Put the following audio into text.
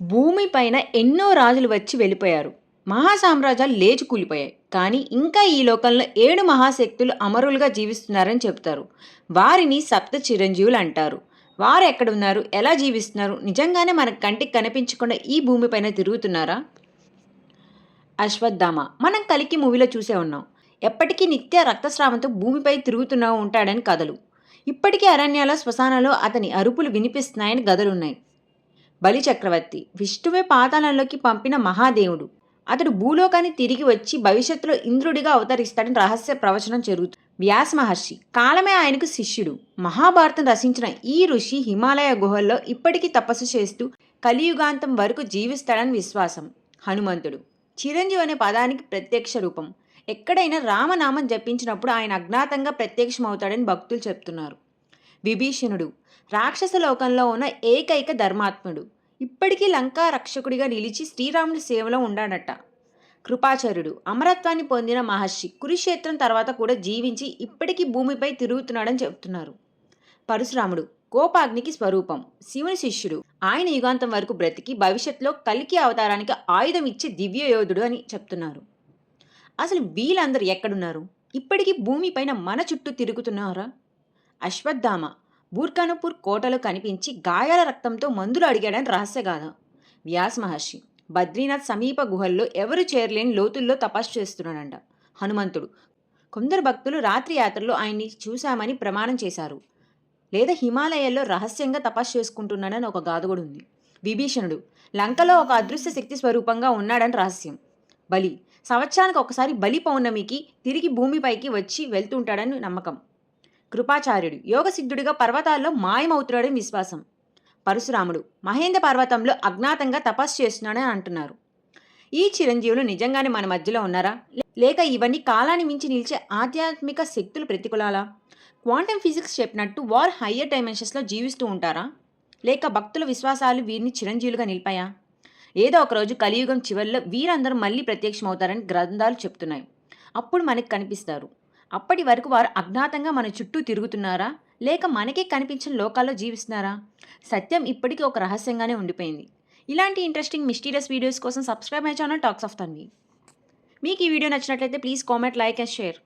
భూమిపైన ఎన్నో రాజులు వచ్చి వెళ్ళిపోయారు. మహాసామ్రాజ్యాలు లేచి కూలిపోయాయి. కానీ ఇంకా ఈ లోకంలో 7 మహాశక్తులు అమరులుగా జీవిస్తున్నారని చెబుతారు. వారిని సప్త చిరంజీవులు అంటారు. వారు ఎక్కడున్నారు? ఎలా జీవిస్తున్నారు? నిజంగానే మన కంటికి కనిపించకుండా ఈ భూమిపైన తిరుగుతున్నారా? అశ్వత్థామ మనం కలికి మూవీలో చూసే ఉన్నాం. ఎప్పటికీ నిత్య రక్తస్రావంతో భూమిపై తిరుగుతూనే ఉంటాడని కథలు. ఇప్పటికీ అరణ్యాల శ్మశానాల్లో అతని అరుపులు వినిపిస్తున్నాయని గదలున్నాయి. బలి చక్రవర్తి విష్ణువే పాతాళంలోకి పంపిన మహాదేవుడు. అతడు భూలోకాన్ని తిరిగి వచ్చి భవిష్యత్తులో ఇంద్రుడిగా అవతరిస్తాడని రహస్య ప్రవచనం జరుగుతుంది. వ్యాస మహర్షి కాలమే ఆయనకు శిష్యుడు. మహాభారతం రచించిన ఈ ఋషి హిమాలయ గుహల్లో ఇప్పటికీ తపస్సు చేస్తూ కలియుగాంతం వరకు జీవిస్తాడని విశ్వాసం. హనుమంతుడు చిరంజీవి అనే పదానికి ప్రత్యక్ష రూపం. ఎక్కడైనా రామనామం జపించినప్పుడు ఆయన అజ్ఞాతంగా ప్రత్యక్షమవుతాడని భక్తులు చెప్తున్నారు. విభీషణుడు రాక్షస లోకంలో ఉన్న ఏకైక ధర్మాత్ముడు. ఇప్పటికీ లంకా రక్షకుడిగా నిలిచి శ్రీరాముడి సేవలో ఉండాడట. కృపాచార్యుడు అమరత్వాన్ని పొందిన మహర్షి. కురుక్షేత్రం తర్వాత కూడా జీవించి ఇప్పటికీ భూమిపై తిరుగుతున్నాడని చెప్తున్నారు. పరశురాముడు కోపాగ్నికి స్వరూపం. శివుని శిష్యుడు. ఆయన యుగాంతం వరకు బ్రతికి భవిష్యత్తులో కలికి అవతారానికి ఆయుధం ఇచ్చే దివ్య యోధుడు అని చెప్తున్నారు. అసలు వీళ్ళందరూ ఎక్కడున్నారు? ఇప్పటికీ భూమిపైన మన చుట్టూ తిరుగుతున్నారా? అశ్వత్థామ బూర్ఖానపూర్ కోటలో కనిపించి గాయాల రక్తంతో మందులు అడిగాడని రహస్యగాథ. వ్యాస్ మహర్షి బద్రీనాథ్ సమీప గుహల్లో ఎవరు చేరలేని లోతుల్లో తపస్సు చేస్తున్నాడంట. హనుమంతుడు కొందరు భక్తులు రాత్రి యాత్రలో ఆయన్ని చూశామని ప్రమాణం చేశారు. లేదా హిమాలయాల్లో రహస్యంగా తపస్సు చేసుకుంటున్నాడని ఒక గాథ కూడా ఉంది. విభీషణుడు లంకలో ఒక అదృశ్య శక్తి స్వరూపంగా ఉన్నాడని రహస్యం. బలి సంవత్సరానికి ఒకసారి బలి పౌర్ణమికి తిరిగి భూమిపైకి వచ్చి వెళ్తుంటాడని నమ్మకం. కృపాచార్యుడు యోగసిద్ధుడిగా పర్వతాల్లో మాయమవుతున్నాడని విశ్వాసం. పరశురాముడు మహేంద్ర పర్వతంలో అజ్ఞాతంగా తపస్సు చేస్తున్నాడని అంటున్నారు. ఈ చిరంజీవులు నిజంగానే మన మధ్యలో ఉన్నారా? లేక ఇవన్నీ కాలాన్ని మించి నిలిచే ఆధ్యాత్మిక శక్తులు ప్రతికూలాలా? క్వాంటమ్ ఫిజిక్స్ చెప్పినట్టు వారు హయ్యర్ డైమెన్షన్స్లో జీవిస్తూ ఉంటారా? లేక భక్తుల విశ్వాసాలు వీరిని చిరంజీవులుగా నిలిపాయా? ఏదో ఒకరోజు కలియుగం చివరిలో వీరందరూ మళ్ళీ ప్రత్యక్షమవుతారని గ్రంథాలు చెప్తున్నాయి. అప్పుడు మనకి కనిపిస్తారు. అప్పటి వరకు వారు అజ్ఞాతంగా మన చుట్టూ తిరుగుతున్నారా? లేక మనకే కనిపించిన లోకాల్లో జీవిస్తున్నారా? సత్యం ఇప్పటికీ ఒక రహస్యంగానే ఉండిపోయింది. ఇలాంటి ఇంట్రెస్టింగ్ మిస్టీరియస్ వీడియోస్ కోసం subscribe my channel talks of Tanvi. మీకు ఈ వీడియో నచ్చినట్లయితే please comment, like and share.